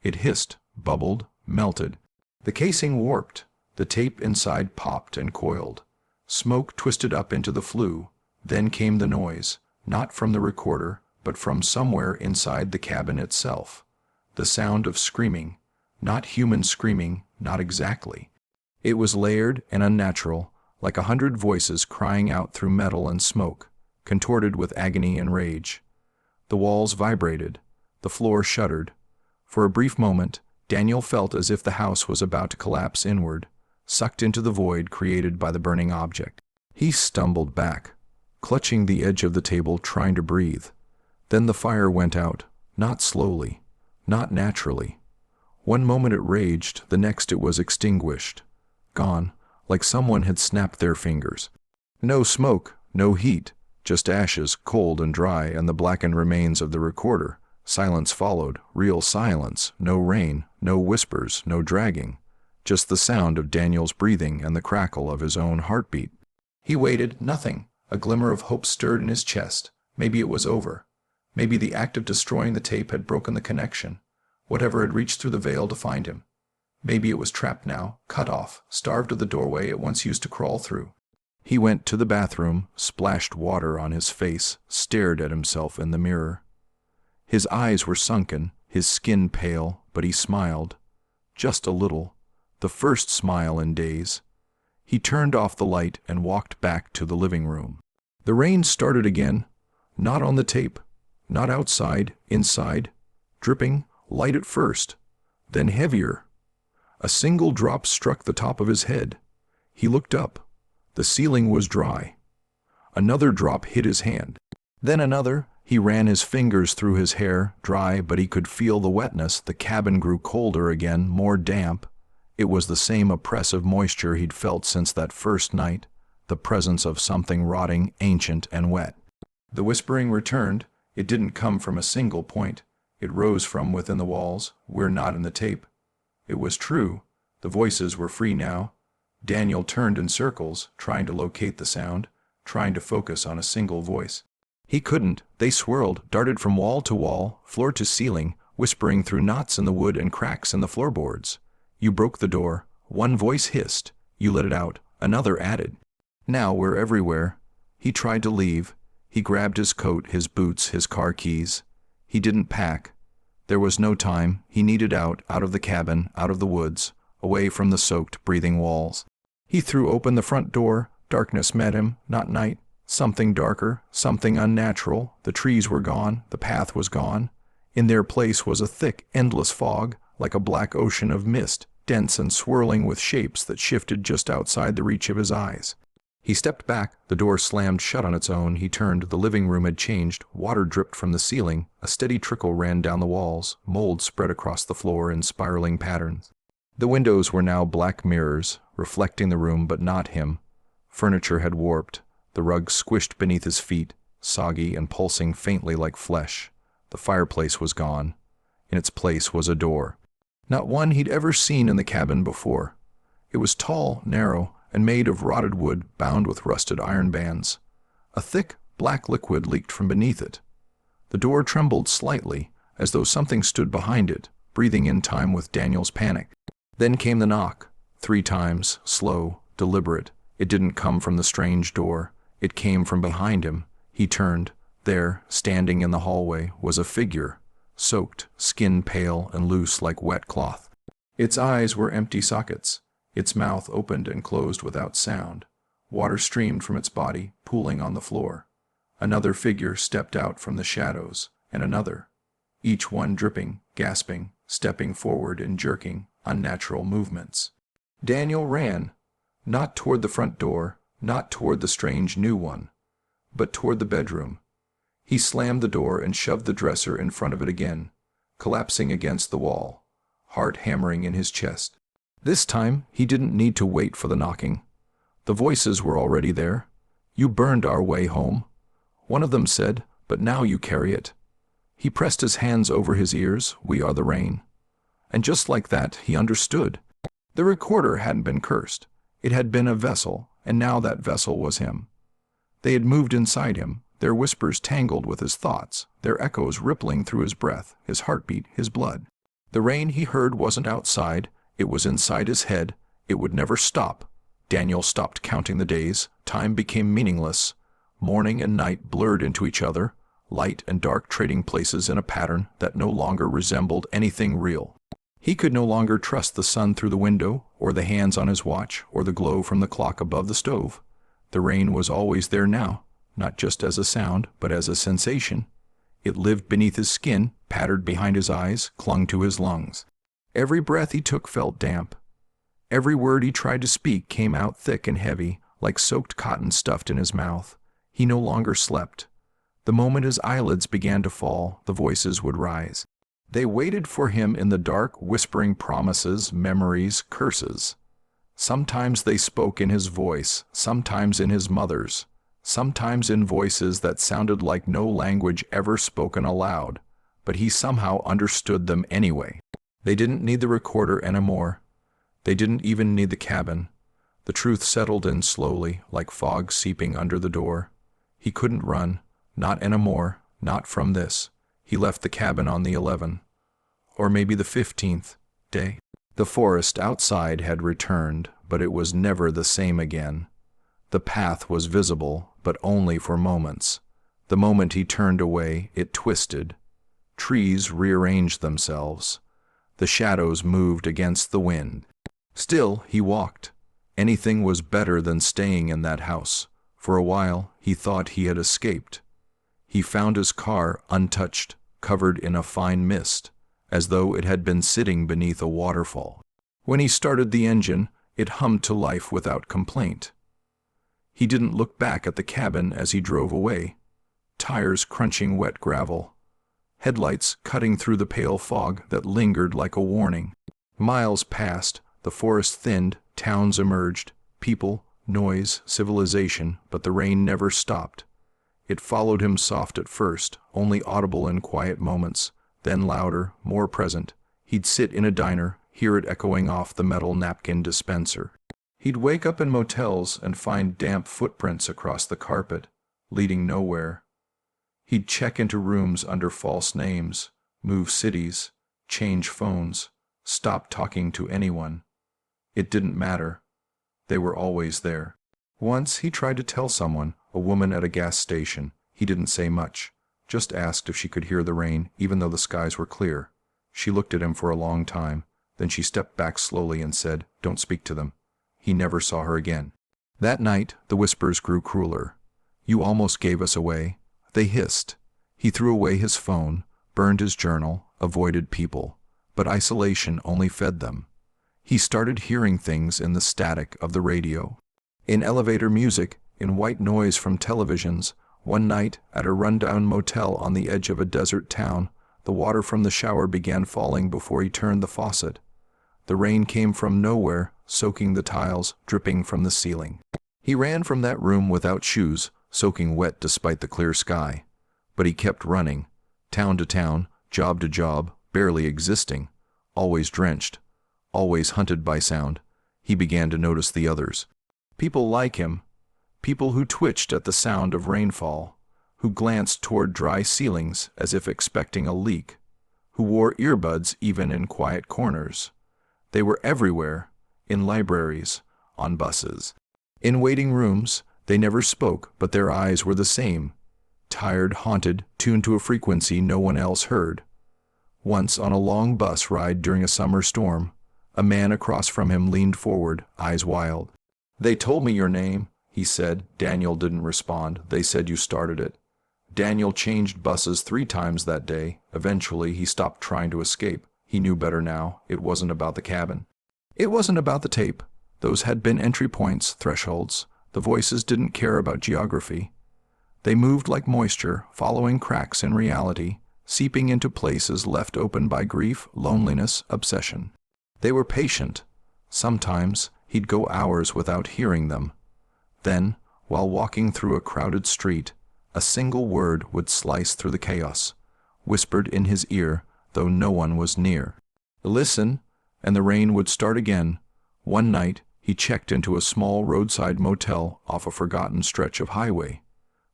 It hissed, bubbled, melted. The casing warped. The tape inside popped and coiled. Smoke twisted up into the flue. Then came the noise, not from the recorder, but from somewhere inside the cabin itself. The sound of screaming. Not human screaming, not exactly. It was layered and unnatural, like 100 voices crying out through metal and smoke, contorted with agony and rage. The walls vibrated. The floor shuddered. For a brief moment, Daniel felt as if the house was about to collapse inward, sucked into the void created by the burning object. He stumbled back, clutching the edge of the table, trying to breathe. Then the fire went out, not slowly, not naturally. One moment it raged, the next it was extinguished. Gone, like someone had snapped their fingers. No smoke, no heat, just ashes, cold and dry, and the blackened remains of the recorder. Silence followed, real silence, no rain, no whispers, no dragging. Just the sound of Daniel's breathing and the crackle of his own heartbeat. He waited, nothing. A glimmer of hope stirred in his chest. Maybe it was over. Maybe the act of destroying the tape had broken the connection. Whatever had reached through the veil to find him. Maybe it was trapped now, cut off, starved of the doorway it once used to crawl through. He went to the bathroom, splashed water on his face, stared at himself in the mirror. His eyes were sunken, his skin pale, but he smiled. Just a little. The first smile in days. He turned off the light and walked back to the living room. The rain started again, not on the tape, not outside, inside, dripping, light at first, then heavier. A single drop struck the top of his head. He looked up. The ceiling was dry. Another drop hit his hand. Then another. He ran his fingers through his hair, dry, but he could feel the wetness. The cabin grew colder again, more damp. It was the same oppressive moisture he'd felt since that first night, the presence of something rotting, ancient, and wet. The whispering returned. It didn't come from a single point. It rose from within the walls. We're not in the tape. It was true. The voices were free now. Daniel turned in circles, trying to locate the sound, trying to focus on a single voice. He couldn't. They swirled, darted from wall to wall, floor to ceiling, whispering through knots in the wood and cracks in the floorboards. You broke the door. One voice hissed. You let it out. Another added. Now we're everywhere. He tried to leave. He grabbed his coat, his boots, his car keys. He didn't pack. There was no time. He needed out of the cabin, out of the woods, away from the soaked, breathing walls. He threw open the front door. Darkness met him, not night. Something darker, something unnatural. The trees were gone. The path was gone. In their place was a thick, endless fog, like a black ocean of mist, dense and swirling with shapes that shifted just outside the reach of his eyes. He stepped back. The door slammed shut on its own. He turned. The living room had changed. Water dripped from the ceiling. A steady trickle ran down the walls. Mold spread across the floor in spiraling patterns. The windows were now black mirrors, reflecting the room but not him. Furniture had warped. The rug squished beneath his feet, soggy and pulsing faintly like flesh. The fireplace was gone. In its place was a door. Not one he'd ever seen in the cabin before. It was tall, narrow, and made of rotted wood bound with rusted iron bands. A thick, black liquid leaked from beneath it. The door trembled slightly, as though something stood behind it, breathing in time with Daniel's panic. Then came the knock, 3 times, slow, deliberate. It didn't come from the strange door. It came from behind him. He turned. There, standing in the hallway, was a figure, soaked, skin pale and loose like wet cloth. Its eyes were empty sockets. Its mouth opened and closed without sound. Water streamed from its body, pooling on the floor. Another figure stepped out from the shadows, and another, each one dripping, gasping, stepping forward in jerking, unnatural movements. Daniel ran, not toward the front door, not toward the strange new one, but toward the bedroom. He slammed the door and shoved the dresser in front of it again, collapsing against the wall, heart hammering in his chest. This time, he didn't need to wait for the knocking. The voices were already there. You burned our way home. One of them said, but now you carry it. He pressed his hands over his ears. We are the rain. And just like that, he understood. The recorder hadn't been cursed. It had been a vessel, and now that vessel was him. They had moved inside him. their whispers tangled with his thoughts, their echoes rippling through his breath, his heartbeat, his blood. The rain he heard wasn't outside, it was inside his head. It would never stop. Daniel stopped counting the days. Time became meaningless. Morning and night blurred into each other, light and dark trading places in a pattern that no longer resembled anything real. He could no longer trust the sun through the window, or the hands on his watch, or the glow from the clock above the stove. The rain was always there now, not just as a sound, but as a sensation. It lived beneath his skin, pattered behind his eyes, clung to his lungs. Every breath he took felt damp. Every word he tried to speak came out thick and heavy, like soaked cotton stuffed in his mouth. He no longer slept. The moment his eyelids began to fall, the voices would rise. They waited for him in the dark, whispering promises, memories, curses. Sometimes they spoke in his voice, sometimes in his mother's, sometimes in voices that sounded like no language ever spoken aloud, but he somehow understood them anyway. They didn't need the recorder anymore. They didn't even need the cabin. The truth settled in slowly, like fog seeping under the door. He couldn't run, not anymore, not from this. He left the cabin on the 11th, or maybe the 15th, day. The forest outside had returned, but it was never the same again. The path was visible, but only for moments. The moment he turned away, it twisted. Trees rearranged themselves. The shadows moved against the wind. Still, he walked. Anything was better than staying in that house. For a while, he thought he had escaped. He found his car untouched, covered in a fine mist, as though it had been sitting beneath a waterfall. When he started the engine, it hummed to life without complaint. He didn't look back at the cabin as he drove away. Tires crunching wet gravel. Headlights cutting through the pale fog that lingered like a warning. Miles passed, the forest thinned, towns emerged, people, noise, civilization, but the rain never stopped. It followed him soft at first, only audible in quiet moments, then louder, more present. He'd sit in a diner, hear it echoing off the metal napkin dispenser. He'd wake up in motels and find damp footprints across the carpet, leading nowhere. He'd check into rooms under false names, move cities, change phones, stop talking to anyone. It didn't matter. They were always there. Once he tried to tell someone, a woman at a gas station. He didn't say much, just asked if she could hear the rain, even though the skies were clear. She looked at him for a long time. Then she stepped back slowly and said, "Don't speak to them." He never saw her again. That night, the whispers grew crueler. "You almost gave us away." They hissed. He threw away his phone, burned his journal, avoided people. But isolation only fed them. He started hearing things in the static of the radio, in elevator music, in white noise from televisions. One night, at a rundown motel on the edge of a desert town, the water from the shower began falling before he turned the faucet. The rain came from nowhere, soaking the tiles, dripping from the ceiling. He ran from that room without shoes, soaking wet despite the clear sky. But he kept running, town to town, job to job, barely existing, always drenched, always hunted by sound. He began to notice the others. People like him, people who twitched at the sound of rainfall, who glanced toward dry ceilings as if expecting a leak, who wore earbuds even in quiet corners. They were everywhere, in libraries, on buses. In waiting rooms, they never spoke, but their eyes were the same, tired, haunted, tuned to a frequency no one else heard. Once on a long bus ride during a summer storm, a man across from him leaned forward, eyes wild. "They told me your name," he said. Daniel didn't respond. "They said you started it." Daniel changed buses 3 times that day. Eventually, he stopped trying to escape. He knew better now. It wasn't about the cabin. It wasn't about the tape. Those had been entry points, thresholds. The voices didn't care about geography. They moved like moisture, following cracks in reality, seeping into places left open by grief, loneliness, obsession. They were patient. Sometimes he'd go hours without hearing them. Then, while walking through a crowded street, a single word would slice through the chaos, whispered in his ear, though no one was near. "Listen," and the rain would start again. One night, he checked into a small roadside motel off a forgotten stretch of highway.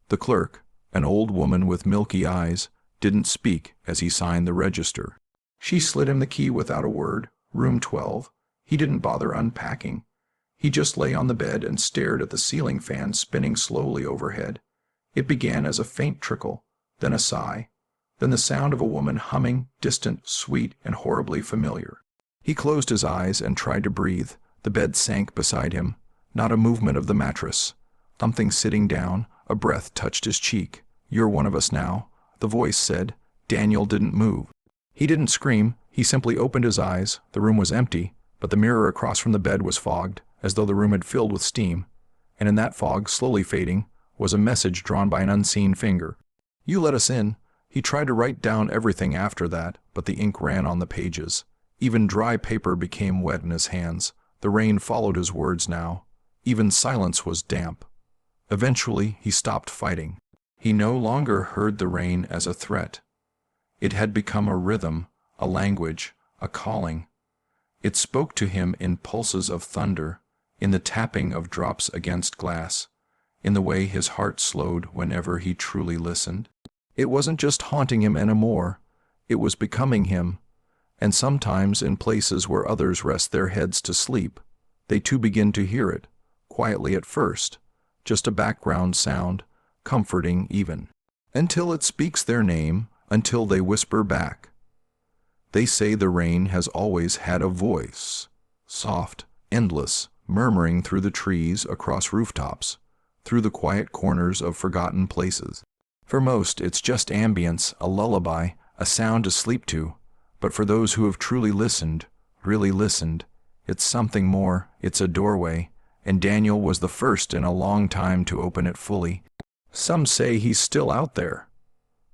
The clerk, An old woman with milky eyes didn't speak as he signed the register. She slid him the key without a word. Room 12. He didn't bother unpacking. He just lay on the bed and stared at the ceiling fan spinning slowly overhead. It began as a faint trickle, then a sigh, then the sound of a woman humming, distant, sweet, and horribly familiar. He closed his eyes and tried to breathe. The bed sank beside him. Not a movement of the mattress. Something sitting down, a breath touched his cheek. "You're one of us now," the voice said. Daniel didn't move. He didn't scream. He simply opened his eyes. The room was empty, but the mirror across from the bed was fogged, as though the room had filled with steam. And in that fog, slowly fading, was a message drawn by an unseen finger. "You let us in." He tried to write down everything after that, but the ink ran on the pages. Even dry paper became wet in his hands. The rain followed his words now. Even silence was damp. Eventually, he stopped fighting. He no longer heard the rain as a threat. It had become a rhythm, a language, a calling. It spoke to him in pulses of thunder, in the tapping of drops against glass, in the way his heart slowed whenever he truly listened. It wasn't just haunting him anymore. It was becoming him. And sometimes in places where others rest their heads to sleep, they too begin to hear it, quietly at first, just a background sound, comforting even, until it speaks their name, until they whisper back. They say the rain has always had a voice, soft, endless, murmuring through the trees across rooftops, through the quiet corners of forgotten places. For most, it's just ambience, a lullaby, a sound to sleep to. But for those who have truly listened, really listened, it's something more. It's a doorway, and Daniel was the first in a long time to open it fully. Some say he's still out there.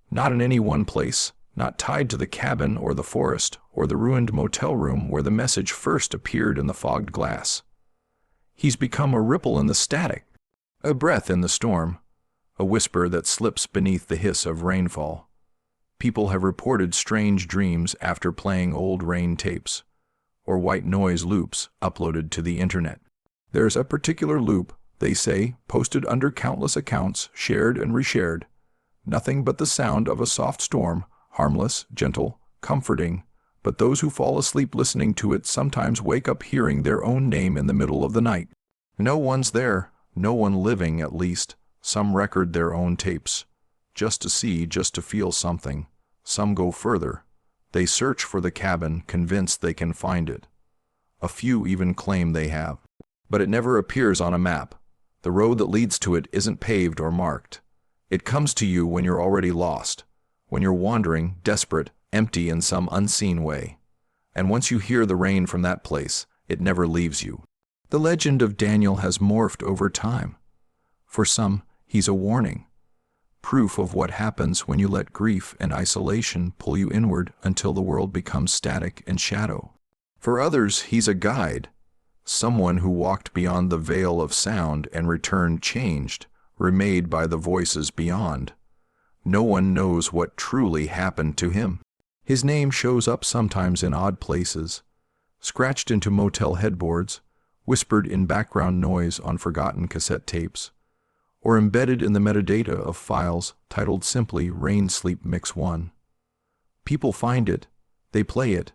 Not in any one place, not tied to the cabin or the forest or the ruined motel room where the message first appeared in the fogged glass. He's become a ripple in the static, a breath in the storm, a whisper that slips beneath the hiss of rainfall. People have reported strange dreams after playing old rain tapes, or white noise loops uploaded to the internet. There's a particular loop, they say, posted under countless accounts, shared and reshared. Nothing but the sound of a soft storm, harmless, gentle, comforting, but those who fall asleep listening to it sometimes wake up hearing their own name in the middle of the night. No one's there, no one living at least. Some record their own tapes, just to see, just to feel something. Some go further. They search for the cabin, convinced they can find it. A few even claim they have. But it never appears on a map. The road that leads to it isn't paved or marked. It comes to you when you're already lost, when you're wandering, desperate, empty in some unseen way. And once you hear the rain from that place, it never leaves you. The legend of Daniel has morphed over time. For some, he's a warning. Proof of what happens when you let grief and isolation pull you inward until the world becomes static and shadow. For others, he's a guide. Someone who walked beyond the veil of sound and returned changed, remade by the voices beyond. No one knows what truly happened to him. His name shows up sometimes in odd places, scratched into motel headboards, whispered in background noise on forgotten cassette tapes, or embedded in the metadata of files titled simply Rain Sleep Mix 1. People find it, they play it,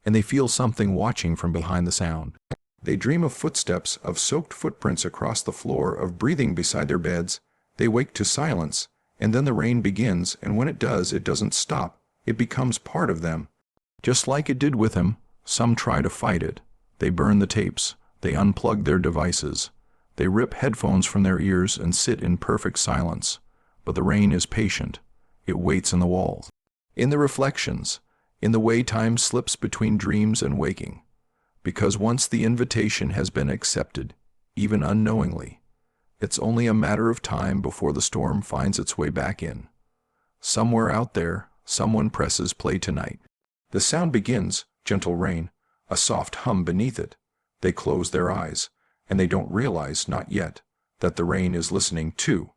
and they feel something watching from behind the sound. They dream of footsteps, of soaked footprints across the floor, of breathing beside their beds. They wake to silence, and then the rain begins, and when it does, it doesn't stop. It becomes part of them. Just like it did with him, some try to fight it. They burn the tapes. They unplug their devices. They rip headphones from their ears and sit in perfect silence. But the rain is patient. It waits in the walls, in the reflections, in the way time slips between dreams and waking. Because once the invitation has been accepted, even unknowingly, it's only a matter of time before the storm finds its way back in. Somewhere out there, someone presses play tonight. The sound begins, gentle rain, a soft hum beneath it. They close their eyes, and they don't realize, not yet, that the rain is listening too.